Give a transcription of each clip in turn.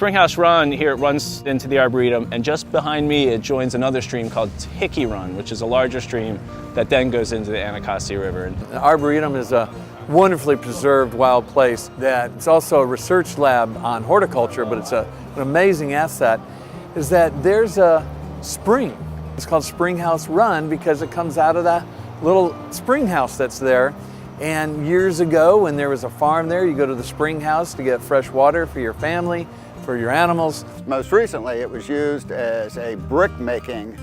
Springhouse Run here, it runs into the Arboretum, and just behind me it joins another stream called Hickey Run, which is a larger stream that then goes into the Anacostia River. The Arboretum is a wonderfully preserved wild place that it's also a research lab on horticulture, but it's an amazing asset, is that there's a spring. It's called Springhouse Run because it comes out of that little spring house that's there. And years ago, when there was a farm there, you go to the spring house to get fresh water for your family, for your animals. Most recently, it was used as a brick-making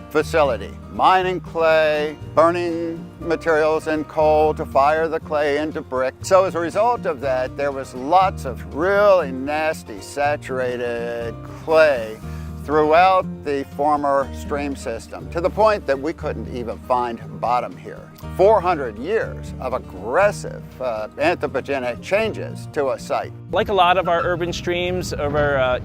facility, mining clay, burning materials and coal to fire the clay into brick. So as a result of that, there was lots of really nasty saturated clay throughout the former stream system, to the point that we couldn't even find bottom here. 400 years of aggressive anthropogenic changes to a site. Like a lot of our urban streams over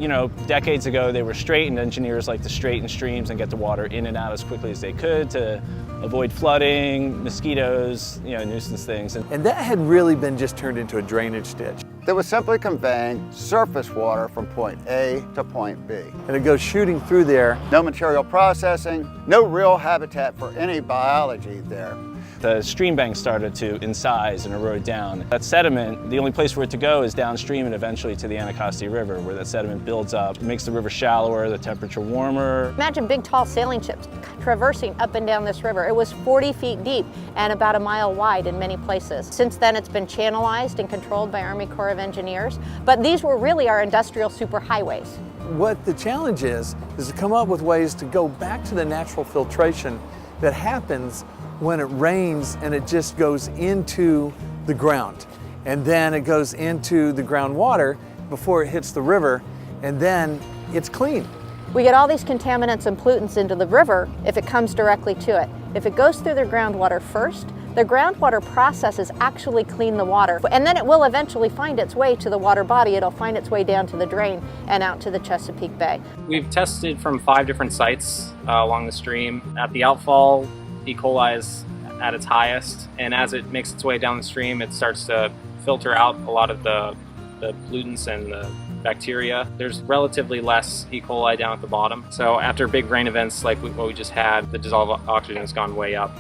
decades ago, they were straightened. Engineers like to straighten streams and get the water in and out as quickly as they could to avoid flooding, mosquitoes, nuisance things. And that had really been just turned into a drainage ditch. That was simply conveying surface water from point A to point B. And it goes shooting through there. No material processing, no real habitat for any biology there. The stream bank started to incise and erode down. That sediment, the only place for it to go is downstream and eventually to the Anacostia River, where that sediment builds up. It makes the river shallower, the temperature warmer. Imagine big tall sailing ships traversing up and down this river. It was 40 feet deep and about a mile wide in many places. Since then it's been channelized and controlled by Army Corps of Engineers, but these were really our industrial superhighways. What the challenge is to come up with ways to go back to the natural filtration that happens when it rains and it just goes into the ground. And then it goes into the groundwater before it hits the river, and then it's clean. We get all these contaminants and pollutants into the river if it comes directly to it. If it goes through the groundwater first, the groundwater processes actually clean the water, and then it will eventually find its way to the water body. It'll find its way down to the drain and out to the Chesapeake Bay. We've tested from 5 different sites along the stream. At the outfall, E. coli is at its highest, and as it makes its way down the stream, it starts to filter out a lot of the pollutants and the bacteria. There's relatively less E. coli down at the bottom. So after big rain events like what we just had, the dissolved oxygen has gone way up,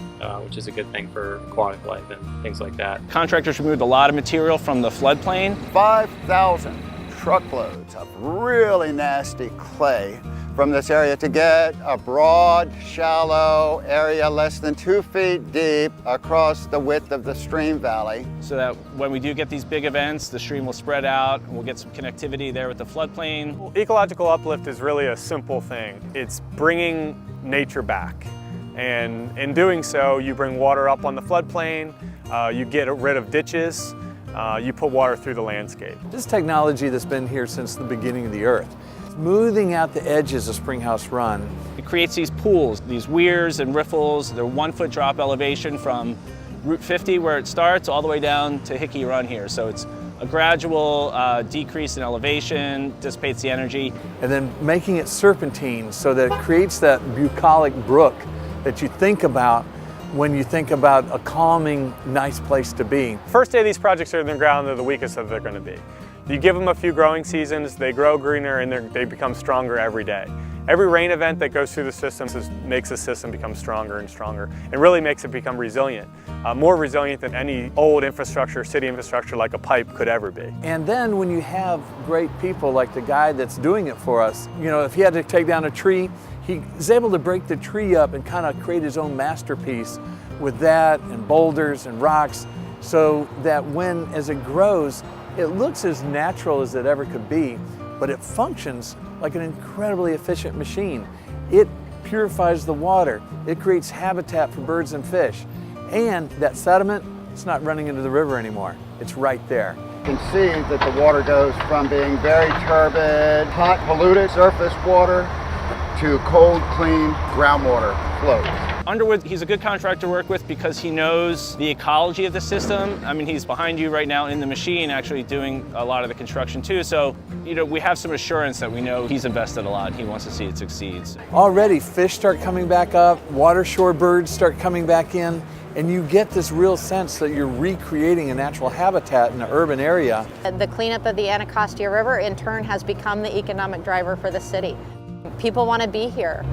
which is a good thing for aquatic life and things like that. Contractors removed a lot of material from the floodplain. 5,000 truckloads of really nasty clay from this area to get a broad, shallow area less than 2 feet deep across the width of the stream valley. So that when we do get these big events, the stream will spread out and we'll get some connectivity there with the floodplain. Ecological uplift is really a simple thing. It's bringing nature back. And in doing so, you bring water up on the floodplain, you get rid of ditches, you put water through the landscape. This technology that's been here since the beginning of the earth, smoothing out the edges of Springhouse Run. It creates these pools, these weirs and riffles. They're 1 foot drop elevation from Route 50 where it starts all the way down to Hickey Run here. So it's a gradual decrease in elevation, dissipates the energy. And then making it serpentine so that it creates that bucolic brook that you think about when you think about a calming, nice place to be. First day these projects are in the ground, they're the weakest that they're going to be. You give them a few growing seasons, they grow greener and they become stronger every day. Every rain event that goes through the system makes the system become stronger and stronger and really makes it become resilient. More resilient than any old infrastructure, city infrastructure like a pipe could ever be. And then when you have great people like the guy that's doing it for us, if he had to take down a tree, he's able to break the tree up and kind of create his own masterpiece with that and boulders and rocks, so that as it grows, it looks as natural as it ever could be, but it functions like an incredibly efficient machine. It purifies the water, it creates habitat for birds and fish, and that sediment, it's not running into the river anymore. It's right there. You can see that the water goes from being very turbid, hot, polluted surface water to cold, clean groundwater flows. Underwood, he's a good contractor to work with because he knows the ecology of the system. I mean, he's behind you right now in the machine actually doing a lot of the construction too. So, we have some assurance that we know he's invested a lot. He wants to see it succeed. Already fish start coming back up, water shore birds start coming back in, and you get this real sense that you're recreating a natural habitat in an urban area. The cleanup of the Anacostia River in turn has become the economic driver for the city. People want to be here.